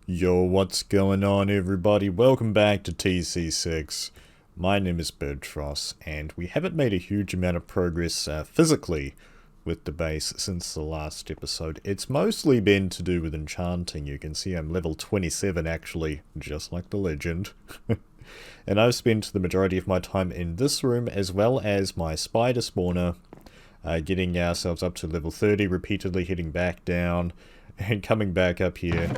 Yo, what's going on everybody? Welcome back to TC6. My name is Birdtross, and we haven't made a huge amount of progress physically with the base since the last episode. It's mostly been to do with enchanting. You can see I'm level 27 actually, just like the legend. And I've spent the majority of my time in this room as well as my spider spawner, getting ourselves up to level 30, repeatedly hitting back down and coming back up here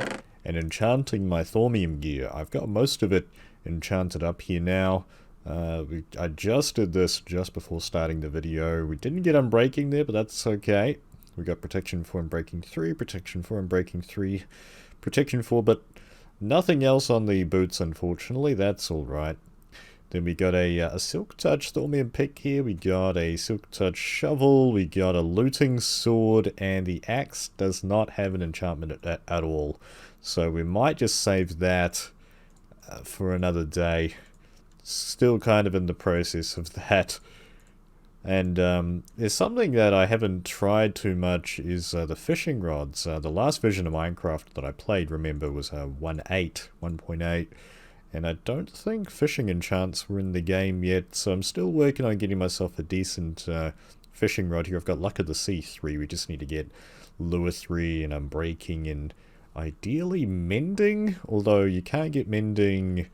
and enchanting my thaumium gear. I've got most of it enchanted up here now. I just did this just before starting the video. We didn't get unbreaking there, but that's okay. We got protection 4 unbreaking 3, protection 4 unbreaking 3, protection 4, but nothing else on the boots, unfortunately. That's alright. Then we got a Silk Touch Thaumium pick here, we got a Silk Touch shovel, we got a looting sword, and the axe does not have an enchantment at all. So we might just save that for another day. Still kind of in the process of that. And there's something that I haven't tried too much is the fishing rods. The last version of Minecraft that I played, remember, was 1.8. And I don't think fishing enchants were in the game yet, so I'm still working on getting myself a decent fishing rod here. I've got Luck of the Sea 3, we just need to get Lure 3 and Unbreaking and ideally Mending, although you can't get Mending,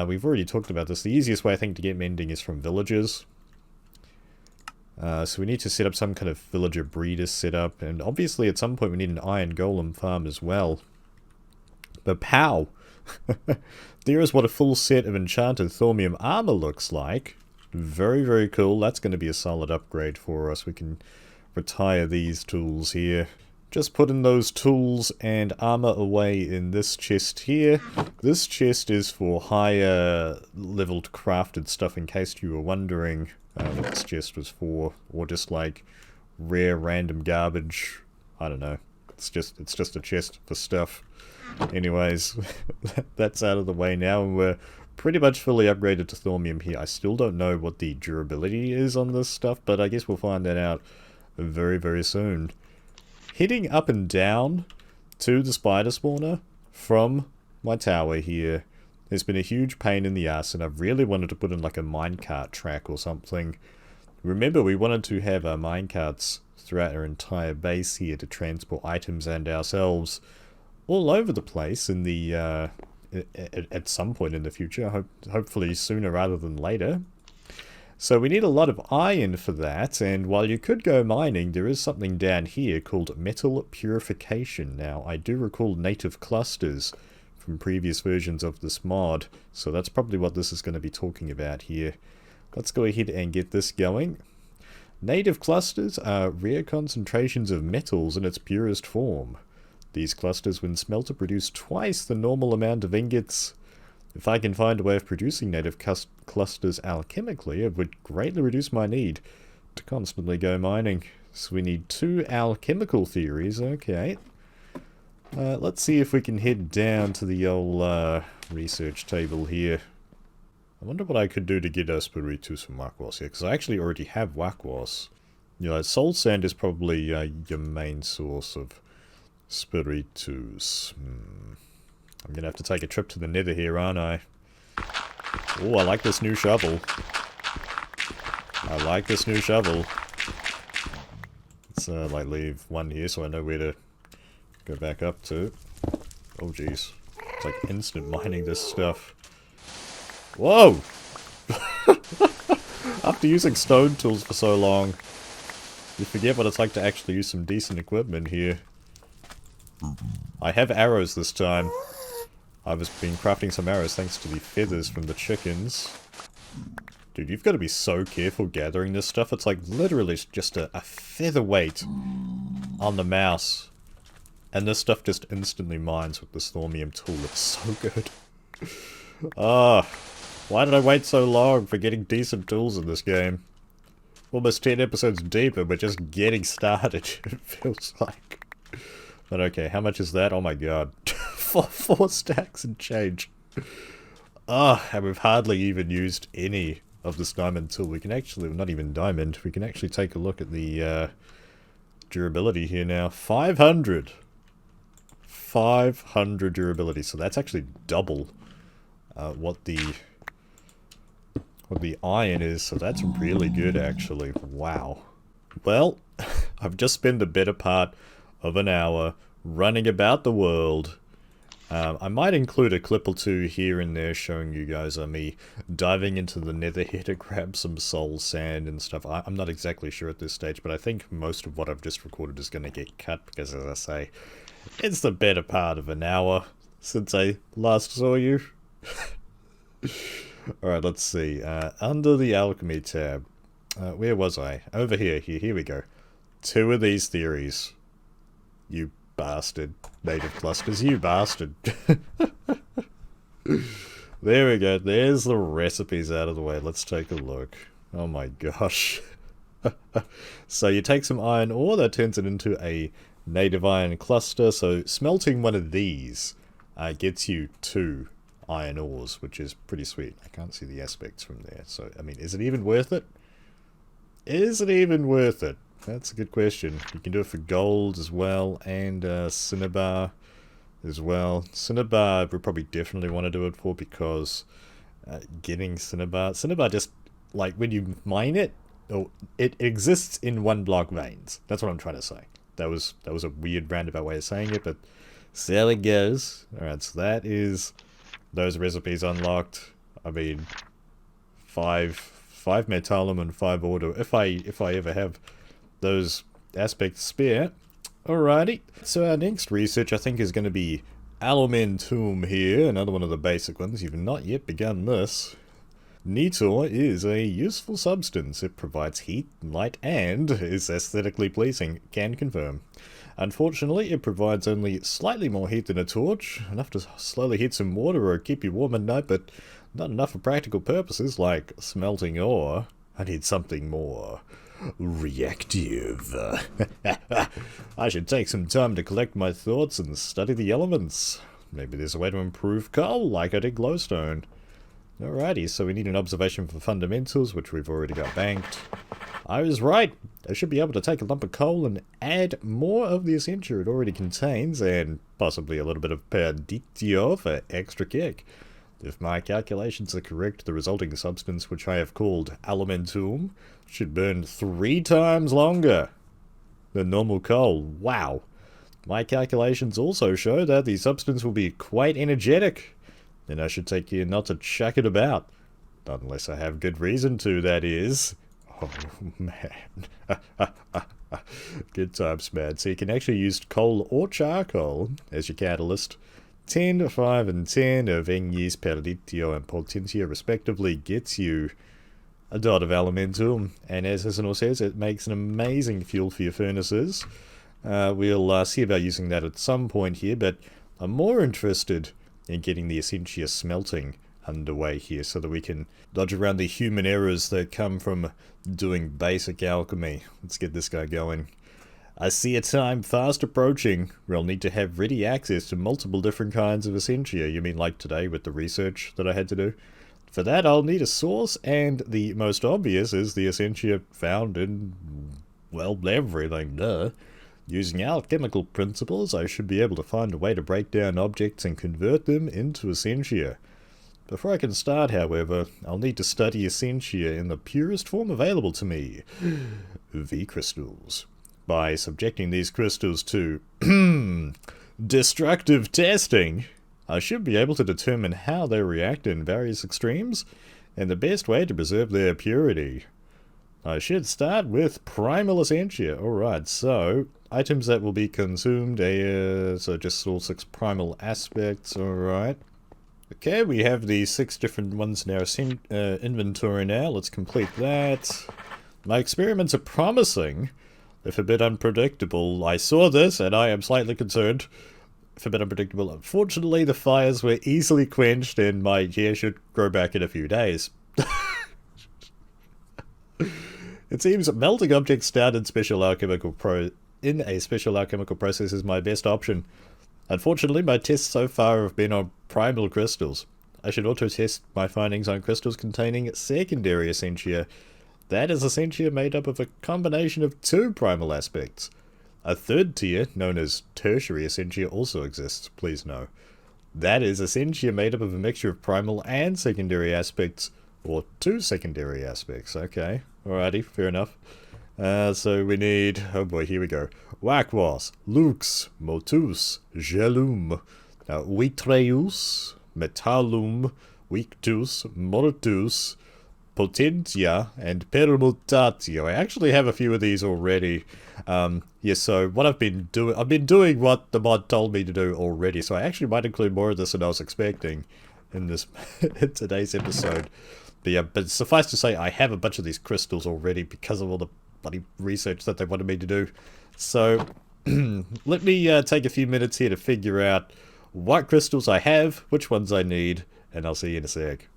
we've already talked about this. The easiest way I think to get Mending is from villagers. So we need to set up some kind of villager breeder setup, and obviously at some point we need an iron golem farm as well. But pow! There is what a full set of enchanted thaumium armor looks like. Very, very cool. That's going to be a solid upgrade for us. We can retire these tools here. Just put in those tools and armor away in this chest here. This chest is for higher leveled crafted stuff, in case you were wondering what this chest was for. Or just like rare random garbage. I don't know. It's just a chest for stuff. Anyways, that's out of the way now, and we're pretty much fully upgraded to thaumium here. I still don't know what the durability is on this stuff, but I guess we'll find that out very, very soon. Heading up and down to the spider spawner from my tower here has been a huge pain in the ass, and I've really wanted to put in like a minecart track or something. Remember, we wanted to have our minecarts throughout our entire base here to transport items and ourselves all over the place in the at some point in the future, hopefully sooner rather than later. So we need a lot of iron for that, and while you could go mining, there is something down here called metal purification. Now, I do recall native clusters from previous versions of this mod, so that's probably what this is going to be talking about here. Let's go ahead and get this going. Native clusters are rare concentrations of metals in its purest form. These clusters, when smelter, produce twice the normal amount of ingots. If I can find a way of producing native clusters alchemically, it would greatly reduce my need to constantly go mining. So we need 2 alchemical theories, okay. Let's see if we can head down to the old research table here. I wonder what I could do to get us Birdtross from Wakwas here, because I actually already have Wakwas. You know, soul sand is probably your main source of Birdtross. I'm gonna have to take a trip to the nether here, aren't I? Oh, I like this new shovel. I like this new shovel. Let's like leave one here so I know where to go back up to. Oh jeez. It's like instant mining this stuff. Whoa! After using stone tools for so long, you forget what it's like to actually use some decent equipment here. I have arrows this time. I've been crafting some arrows thanks to the feathers from the chickens. Dude, you've got to be so careful gathering this stuff. It's like literally just a featherweight on the mouse. And this stuff just instantly mines with this thaumium tool. It's so good. Ah, why did I wait so long for getting decent tools in this game? Almost 10 episodes deep and we're just getting started, it feels like. But okay, how much is that? Oh my god. four stacks and change. And we've hardly even used any of this diamond tool. We can actually, not even diamond, we can actually take a look at the durability here now. 500. 500 durability, so that's actually double what the iron is, so that's really good actually. Wow. Well, I've just spent the better part of an hour running about the world. I might include a clip or two here and there showing you guys me diving into the nether here to grab some soul sand and stuff. I'm not exactly sure at this stage, but I think most of what I've just recorded is going to get cut because, as I say, it's the better part of an hour since I last saw you. Alright, let's see. Under the Alchemy tab, where was I? Over here, here we go. 2 of these theories. You bastard. Native clusters, you bastard. There we go. There's the recipes out of the way. Let's take a look. Oh my gosh. So you take some iron ore, that turns it into a native iron cluster. So smelting one of these gets you 2 iron ores, which is pretty sweet. I can't see the aspects from there. So, I mean, is it even worth it? Is it even worth it? That's a good question. You can do it for gold as well, and cinnabar as well. Cinnabar we probably definitely want to do it for, because getting cinnabar just, like, when you mine it, it exists in 1 block veins. That's what I'm trying to say. That was a weird roundabout way of saying it, but so it goes. Alright, so that is those recipes unlocked. I mean, 5 metallum and 5 auto, if I ever have those aspects spare. Alrighty, so our next research I think is going to be Alumentum here, another one of the basic ones. You've not yet begun this. Nitor is a useful substance. It provides heat, light, and is aesthetically pleasing. Can confirm. Unfortunately, it provides only slightly more heat than a torch, enough to slowly heat some water or keep you warm at night, but not enough for practical purposes like smelting ore. I need something more reactive. I should take some time to collect my thoughts and study the elements. Maybe there's a way to improve coal like I did glowstone. Alrighty, so we need an observation for fundamentals, which we've already got banked. I was right. I should be able to take a lump of coal and add more of the essentia it already contains, and possibly a little bit of perditio for extra kick. If my calculations are correct, the resulting substance, which I have called Alumentum, should burn 3 times longer than normal coal. Wow. My calculations also show that the substance will be quite energetic. Then I should take care not to chuck it about. Not unless I have good reason to, that is. Oh, man. Good times, man. So you can actually use coal or charcoal as your catalyst. 10, 5, and 10 of Engis, Perditio, and Potentia respectively gets you a dot of Alumentum, and as Azanor says, it makes an amazing fuel for your furnaces. We'll see about using that at some point here, but I'm more interested in getting the essentia smelting underway here so that we can dodge around the human errors that come from doing basic alchemy. Let's get this guy going. I see a time fast approaching where I'll need to have ready access to multiple different kinds of essentia. You mean like today with the research that I had to do? For that I'll need a source, and the most obvious is the essentia found in, well, everything, duh. Using alchemical principles, I should be able to find a way to break down objects and convert them into essentia. Before I can start, however, I'll need to study essentia in the purest form available to me. V-crystals. By subjecting these crystals to destructive testing, I should be able to determine how they react in various extremes, and the best way to preserve their purity. I should start with primal essentia. Alright, so items that will be consumed, so just all 6 primal aspects, alright. Okay, we have the 6 different ones in our inventory now. Let's complete that. My experiments are promising. They're a bit unpredictable. I saw this, and I am slightly concerned. A bit unpredictable. Unfortunately, the fires were easily quenched, and my hair should grow back in a few days. It seems melting objects down in a special alchemical process is my best option. Unfortunately, my tests so far have been on primal crystals. I should also test my findings on crystals containing secondary essentia. That is essentia made up of a combination of 2 primal aspects. A third tier, known as tertiary essentia, also exists, please know. That is essentia made up of a mixture of primal and secondary aspects, or two secondary aspects. Okay, alrighty, fair enough. So we need, oh boy, here we go. Wakwas, Lux, Motus, Gelum, Vitreus, Metallum, Victus, Mortus, Potentia, and Permutatio. I actually have a few of these already. Yeah, so what I've been doing what the mod told me to do already, so I actually might include more of this than I was expecting in this in today's episode. But yeah, but suffice to say, I have a bunch of these crystals already because of all the bloody research that they wanted me to do. So, let me take a few minutes here to figure out what crystals I have, which ones I need, and I'll see you in a sec.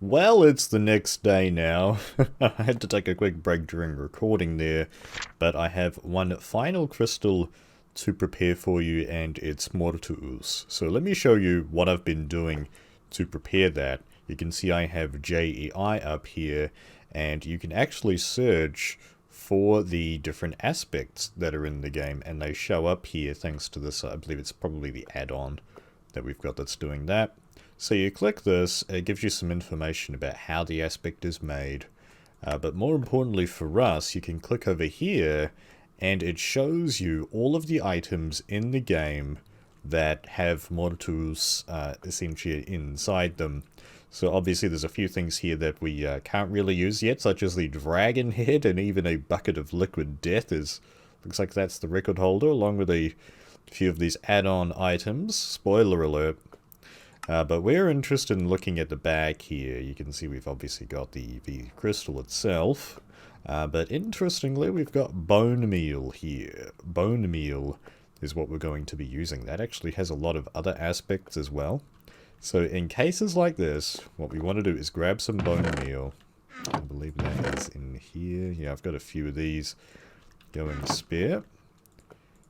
Well, it's the next day now. I had to take a quick break during recording there, but I have one final crystal to prepare for you, and it's Mortuus. So let me show you what I've been doing to prepare that. You can see I have JEI up here, and you can actually search for the different aspects that are in the game, and they show up here thanks to this. I believe it's probably the add-on that we've got that's doing that. So you click this, it gives you some information about how the aspect is made, but more importantly for us, you can click over here and it shows you all of the items in the game that have Mortus essentia inside them. So obviously there's a few things here that we can't really use yet, such as the dragon head and even a bucket of liquid death. Looks like that's the record holder, along with a few of these add-on items. Spoiler alert. But we're interested in looking at the back here. You can see we've obviously got the crystal itself. But interestingly, we've got bone meal here. Bone meal is what we're going to be using. That actually has a lot of other aspects as well. So in cases like this, what we want to do is grab some bone meal. I believe that is in here. Yeah, I've got a few of these going spare.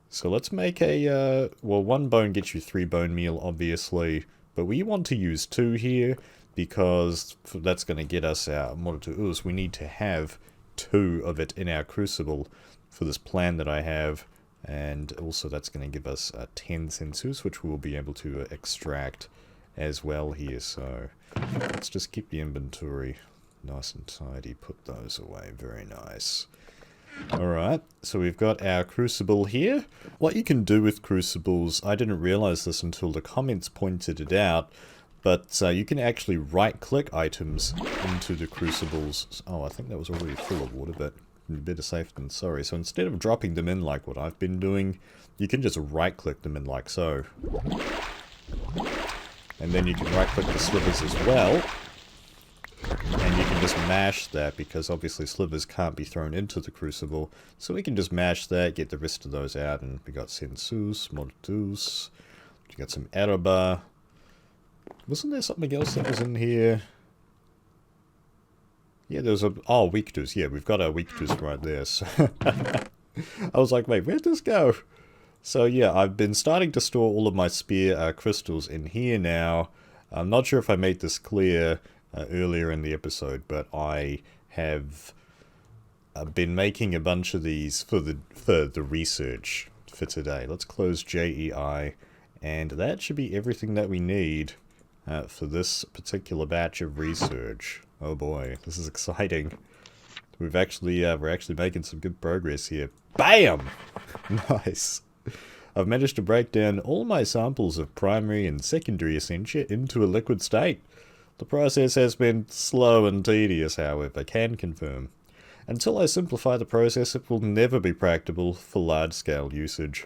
So let's make a, well, one bone gets you 3 bone meal, obviously. But we want to use 2 here, because that's going to get us our Mortuus. We need to have 2 of it in our crucible for this plan that I have. And also that's going to give us 10 sensus, which we will be able to extract as well here. So let's just keep the inventory nice and tidy. Put those away. Very nice. Alright, so we've got our crucible here. What you can do with crucibles, I didn't realize this until the comments pointed it out, but you can actually right-click items into the crucibles. Oh, I think that was already full of water, but better safe than sorry. So instead of dropping them in like what I've been doing, you can just right-click them in like so. And then you can right-click the slivers as well. And you can just mash that, because obviously slivers can't be thrown into the crucible. So we can just mash that, get the rest of those out, and we got sensus, mortus, we got some erba. Wasn't there something else that was in here? Yeah, there's a, oh, victus, yeah, we've got our victus right there. So I was like, wait, where'd this go? So yeah, I've been starting to store all of my spear crystals in here now. I'm not sure if I made this clear earlier in the episode, but I have been making a bunch of these for the research for today. Let's close JEI, and that should be everything that we need for this particular batch of research. Oh boy, this is exciting. We're actually making some good progress here. Bam! Nice. I've managed to break down all my samples of primary and secondary essentia into a liquid state. The process has been slow and tedious, however, can confirm. Until I simplify the process, it will never be practicable for large-scale usage.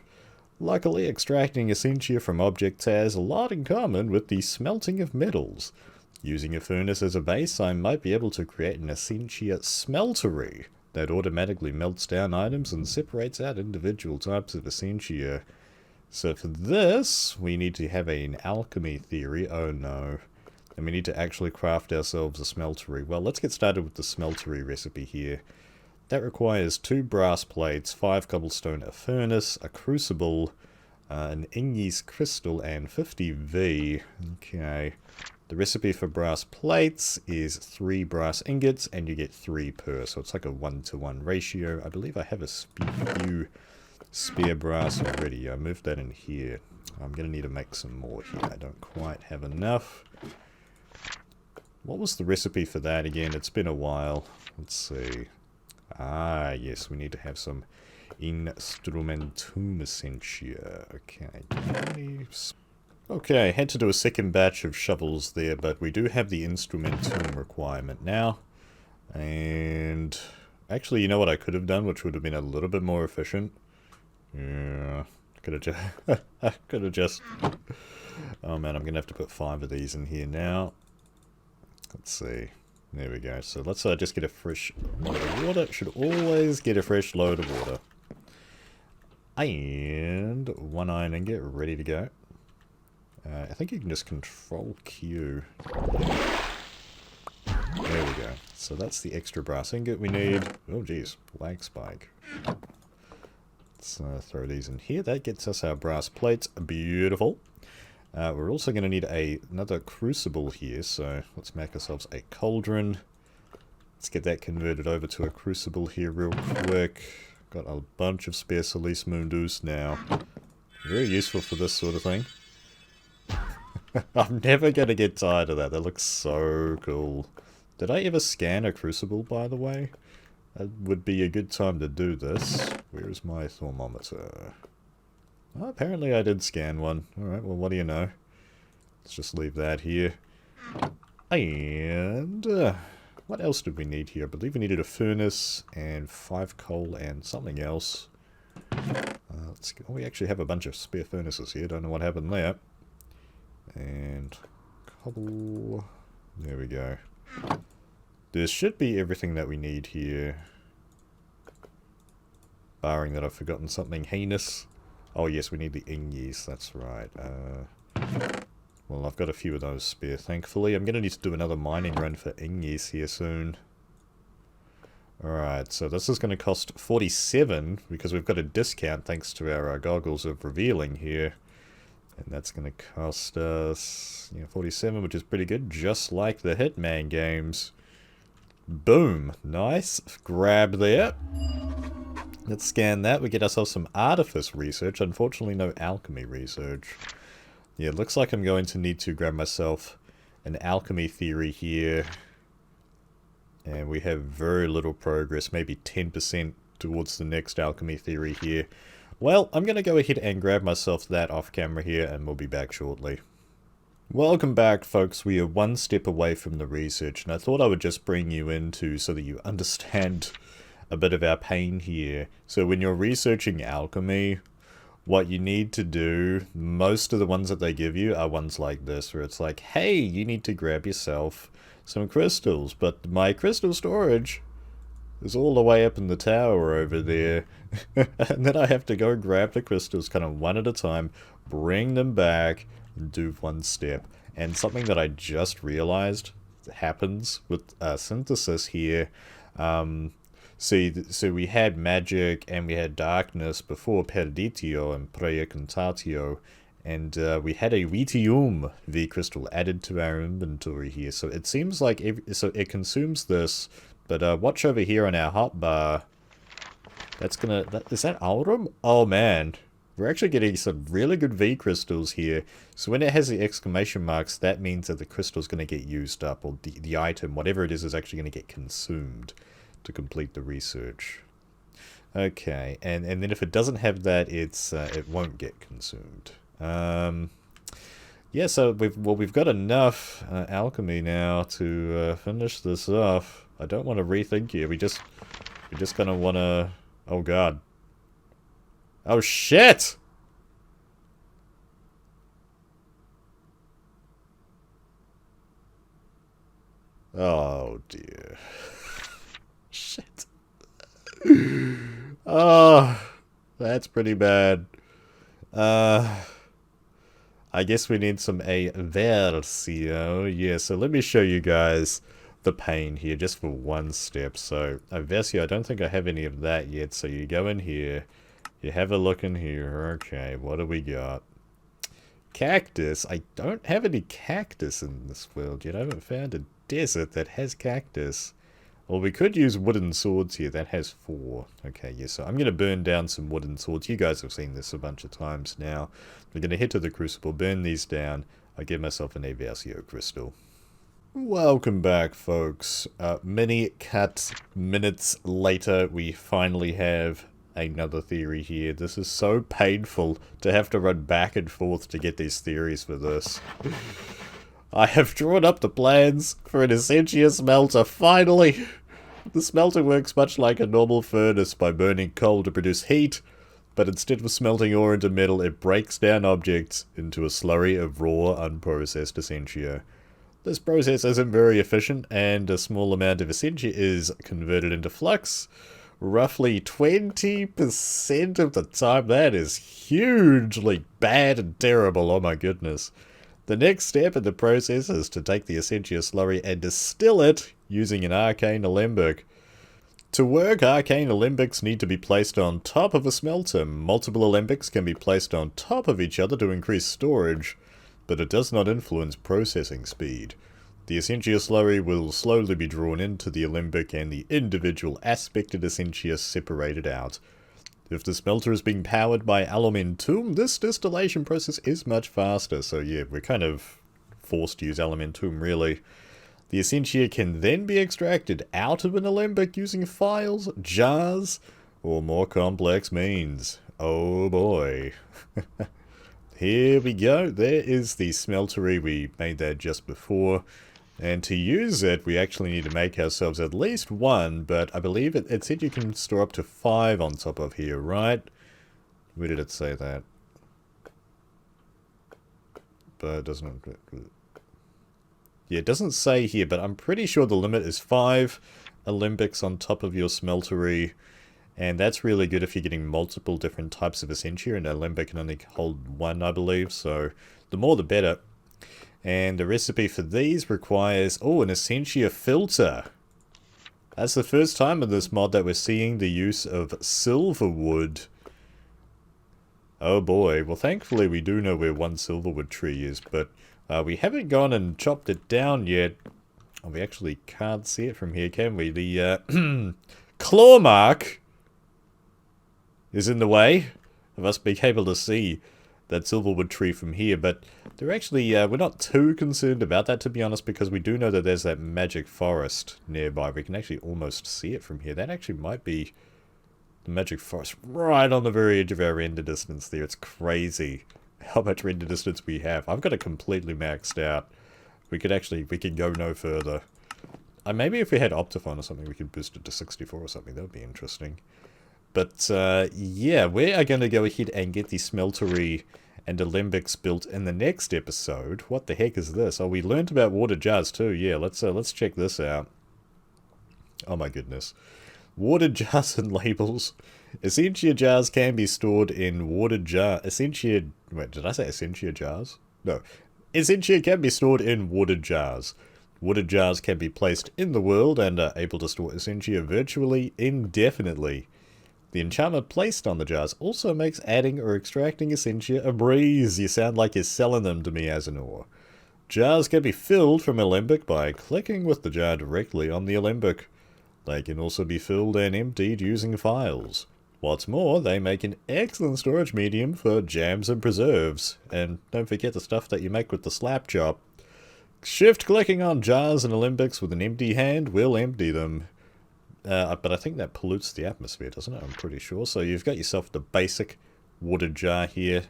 Luckily, extracting essentia from objects has a lot in common with the smelting of metals. Using a furnace as a base, I might be able to create an essentia smeltery that automatically melts down items and separates out individual types of essentia. So for this, we need to have an alchemy theory. Oh no. And we need to actually craft ourselves a smeltery. Well, let's get started with the smeltery recipe here. That requires 2 brass plates, 5 cobblestone, a furnace, a crucible, an Ingis crystal, and 50 V. Okay. The recipe for brass plates is 3 brass ingots, and you get 3 per, so it's like a 1-to-1 ratio. I believe I have a few spare brass already. I moved that in here. I'm going to need to make some more here. I don't quite have enough. What was the recipe for that again? It's been a while. Let's see. Ah, yes, we need to have some Instrumentum essentia. Okay. Okay, had to do a second batch of shovels there, but we do have the Instrumentum requirement now. And actually, you know what I could have done, which would have been a little bit more efficient? Yeah, could have just... Oh man, I'm going to have to put 5 of these in here now. Let's see. There we go. So let's just get a fresh load of water. Should always get a fresh load of water. And 1 iron ingot ready to go. I think you can just control Q. There we go. So that's the extra brass ingot we need. Oh geez, lag spike. Let's throw these in here. That gets us our brass plates. Beautiful. We're also going to need another crucible here, so let's make ourselves a cauldron. Let's get that converted over to a crucible here real quick. Got a bunch of spare silice mundus now. Very useful for this sort of thing. I'm never going to get tired of that. That looks so cool. Did I ever scan a crucible, by the way? That would be a good time to do this. Where is my thermometer? Oh, apparently I did scan one. Alright, well what do you know? Let's just leave that here. And... what else did we need here? I believe we needed a furnace and 5 coal and something else. Let's go. Oh, we actually have a bunch of spare furnaces here. Don't know what happened there. And cobble. There we go. This should be everything that we need here. Barring that I've forgotten something heinous. Oh yes, we need the ingies, that's right. Well, I've got a few of those spare, thankfully. I'm going to need to do another mining run for ingies here soon. Alright, so this is going to cost 47, because we've got a discount thanks to our goggles of revealing here. And that's going to cost us 47, which is pretty good, just like the Hitman games. Boom! Nice. Grab there. Let's scan that. We get ourselves some artifice research. Unfortunately, no alchemy research. Yeah, it looks like I'm going to need to grab myself an alchemy theory here. And we have very little progress, maybe 10% towards the next alchemy theory here. Well, I'm going to go ahead and grab myself that off camera here, and we'll be back shortly. Welcome back, folks. We are one step away from the research, and I thought I would just bring you into so that you understand a bit of our pain here. So when you're researching alchemy, what you need to do, most of the ones that they give you are ones like this, where it's like, hey, you need to grab yourself some crystals, but my crystal storage is all the way up in the tower over there. And then I have to go grab the crystals kind of one at a time, bring them back, and do one step. And something that I just realized happens with synthesis here. So we had magic and we had darkness before Perditio and Precontatio, and we had a Vitium V crystal added to our inventory here. So it seems like so it consumes this, but watch over here on our hotbar. That's gonna is that Aurum? Oh man, we're actually getting some really good V crystals here. So when it has the exclamation marks, that means that the crystal is going to get used up, or the item, whatever it is actually going to get consumed to complete the research. Okay, and then if it doesn't have that, it won't get consumed. Yeah, so we've got enough alchemy now to finish this off. I don't want to rethink here. We just kind of want to. Oh god. Oh shit! Oh dear. Shit. Oh, that's pretty bad. I guess we need some Aversio. Yeah, so let me show you guys the pain here just for one step. So Aversio, I don't think I have any of that yet. So you go in here, you have a look in here. Okay, what do we got? cactus. I don't have any cactus in this world yet. I haven't found a desert that has cactus. Well, we could use wooden swords here. That has 4. Okay, yeah, so I'm going to burn down some wooden swords. You guys have seen this a bunch of times now. We're going to head to the crucible, burn these down. I give myself an Aversio crystal. Welcome back, folks. Many cut minutes later, we finally have another theory here. This is so painful to have to run back and forth to get these theories for this. I have drawn up the plans for an essentia smelter, finally! The smelter works much like a normal furnace by burning coal to produce heat, but instead of smelting ore into metal, it breaks down objects into a slurry of raw, unprocessed essentia. This process isn't very efficient, and a small amount of essentia is converted into flux. Roughly 20% of the time. That is hugely bad and terrible, oh my goodness. The next step in the process is to take the essentia slurry and distill it using an arcane alembic. To work, arcane alembics need to be placed on top of a smelter. Multiple alembics can be placed on top of each other to increase storage, but it does not influence processing speed. The essentia slurry will slowly be drawn into the alembic and the individual aspected essentia separated out. If the smelter is being powered by Alumentum, this distillation process is much faster, so yeah, we're kind of forced to use Alumentum, really. The essentia can then be extracted out of an alembic using files, jars, or more complex means. Oh boy. Here we go, there is the smeltery, we made that just before. And to use it, we actually need to make ourselves at least 1, but I believe it said you can store up to 5 on top of here, right? Where did it say that? But it doesn't... Yeah, it doesn't say here, but I'm pretty sure the limit is 5 alembics on top of your smeltery. And that's really good if you're getting multiple different types of essentia, and an alembic can only hold 1, I believe, so the more the better. And the recipe for these requires, oh, an essentia filter. That's the first time in this mod that we're seeing the use of silverwood. Oh boy, well thankfully we do know where one silverwood tree is, but we haven't gone and chopped it down yet. Oh, we actually can't see it from here, can we? The claw mark is in the way of us being able to see that silverwood tree from here, but they're actually, we're not too concerned about that, to be honest, because we do know that there's that magic forest nearby. We can actually almost see it from here. That actually might be the magic forest right on the very edge of our render distance there. It's crazy how much render distance we have. I've got it completely maxed out. We could go no further. Maybe if we had Optifon or something, we could boost it to 64 or something. That would be interesting. But, yeah, we are going to go ahead and get the smeltery and alembics built in the next episode. What the heck is this? Oh, we learned about water jars too. Yeah, let's check this out. Oh my goodness. Water jars and labels. Essentia jars can be stored in water jar... Wait, did I say essentia jars? No. Essentia can be stored in water jars. Water jars can be placed in the world and are able to store essentia virtually indefinitely. The enchantment placed on the jars also makes adding or extracting essentia a breeze. You sound like you're selling them to me, Azanor. Jars can be filled from alembic by clicking with the jar directly on the alembic. They can also be filled and emptied using files. What's more, they make an excellent storage medium for jams and preserves. And don't forget the stuff that you make with the slap chop. Shift clicking on jars and alembics with an empty hand will empty them. But I think that pollutes the atmosphere, doesn't it? I'm pretty sure. So you've got yourself the basic water jar here.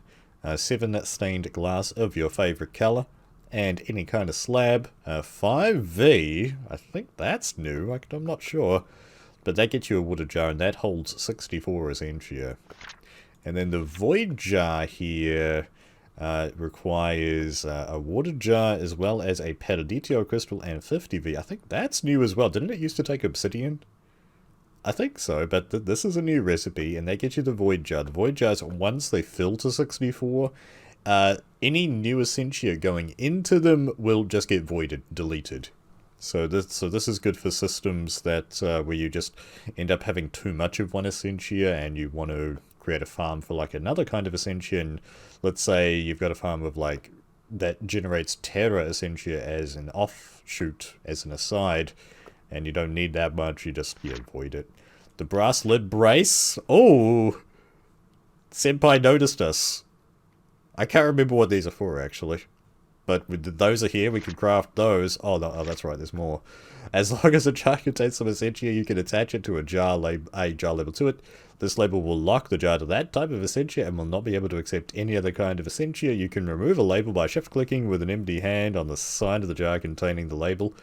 7 stained glass of your favourite colour. And any kind of slab. 5V. I think that's new. I'm not sure. But that gets you a water jar, and that holds 64 essentia. And then the void jar here requires a water jar as well as a Peridotio crystal and 50V. I think that's new as well. Didn't it used to take obsidian? I think so, but this is a new recipe, and they get you the void jar. The void jars, once they fill to 64, any new essentia going into them will just get voided, deleted. So this is good for systems that where you just end up having too much of one essentia, and you want to create a farm for like another kind of essentia, and let's say you've got a farm of like that generates Terra Essentia as an offshoot, as an aside, and you don't need that much, you just avoid it. The brass lid brace. Oh, Senpai noticed us. I can't remember what these are for actually. But with those are here, we can craft those. Oh, no, oh, that's right, there's more. As long as a jar contains some essentia, you can attach it to a jar label to it. This label will lock the jar to that type of essentia and will not be able to accept any other kind of essentia. You can remove a label by shift-clicking with an empty hand on the side of the jar containing the label.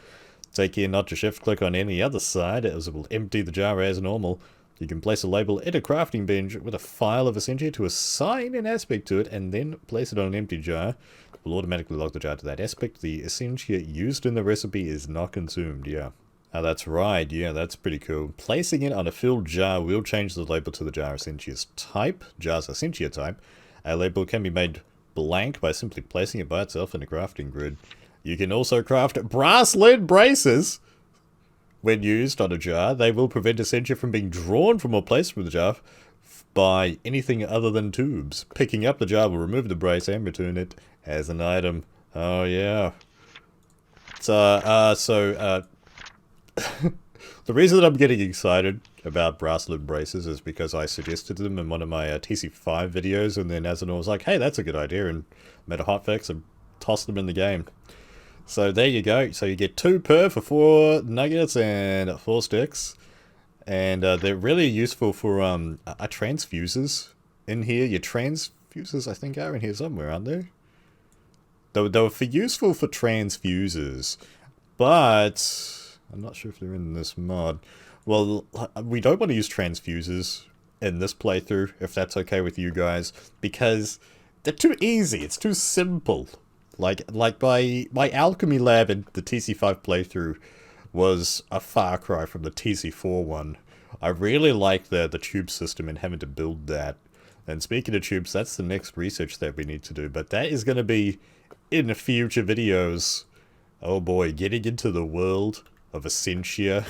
Take care not to shift-click on any other side, as it will empty the jar as normal. You can place a label in a crafting bench with a file of essentia to assign an aspect to it, and then place it on an empty jar. It will automatically lock the jar to that aspect. The essentia used in the recipe is not consumed, yeah. Oh, that's right, yeah, that's pretty cool. Placing it on a filled jar will change the label to the jar essentia's type, jar's essentia type. A label can be made blank by simply placing it by itself in a crafting grid. You can also craft brass lid braces. When used on a jar, they will prevent essentia from being drawn from or placed from the jar by anything other than tubes. Picking up the jar will remove the brace and return it as an item. Oh yeah. The reason that I'm getting excited about brass lid braces is because I suggested them in one of my TC5 videos, and then Azanor was like, hey, that's a good idea, and made a hotfix and tossed them in the game. So there you go. So you get 2 per for 4 nuggets and 4 sticks. And they're really useful for transfusers in here. Your transfusers, I think, are in here somewhere, aren't they? They were useful for transfusers. But I'm not sure if they're in this mod. Well, we don't want to use transfusers in this playthrough, if that's okay with you guys. Because they're too easy. It's too simple. Like my alchemy lab in the TC5 playthrough was a far cry from the TC4 one. I really like the tube system and having to build that. And speaking of tubes, that's the next research that we need to do. But that is going to be in future videos. Oh boy, getting into the world of essentia.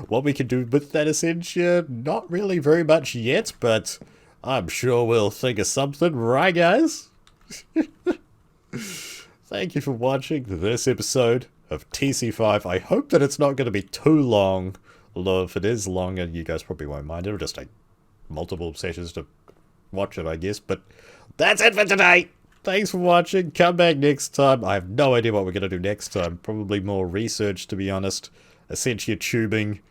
What we can do with that essentia, not really very much yet, but I'm sure we'll think of something, right guys? Thank you for watching this episode of TC5. I hope that it's not going to be too long, although if it is longer, you guys probably won't mind. It'll just take multiple sessions to watch it, I guess, but that's it for today! Thanks for watching, come back next time. I have no idea what we're going to do next time. Probably more research, to be honest. Essentia tubing,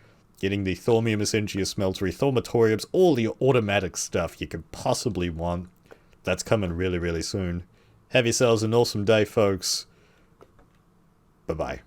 getting the Thaumium Essentia smeltery, Thaumatoriums, all the automatic stuff you could possibly want. That's coming really, really soon. Have yourselves an awesome day, folks. Bye-bye.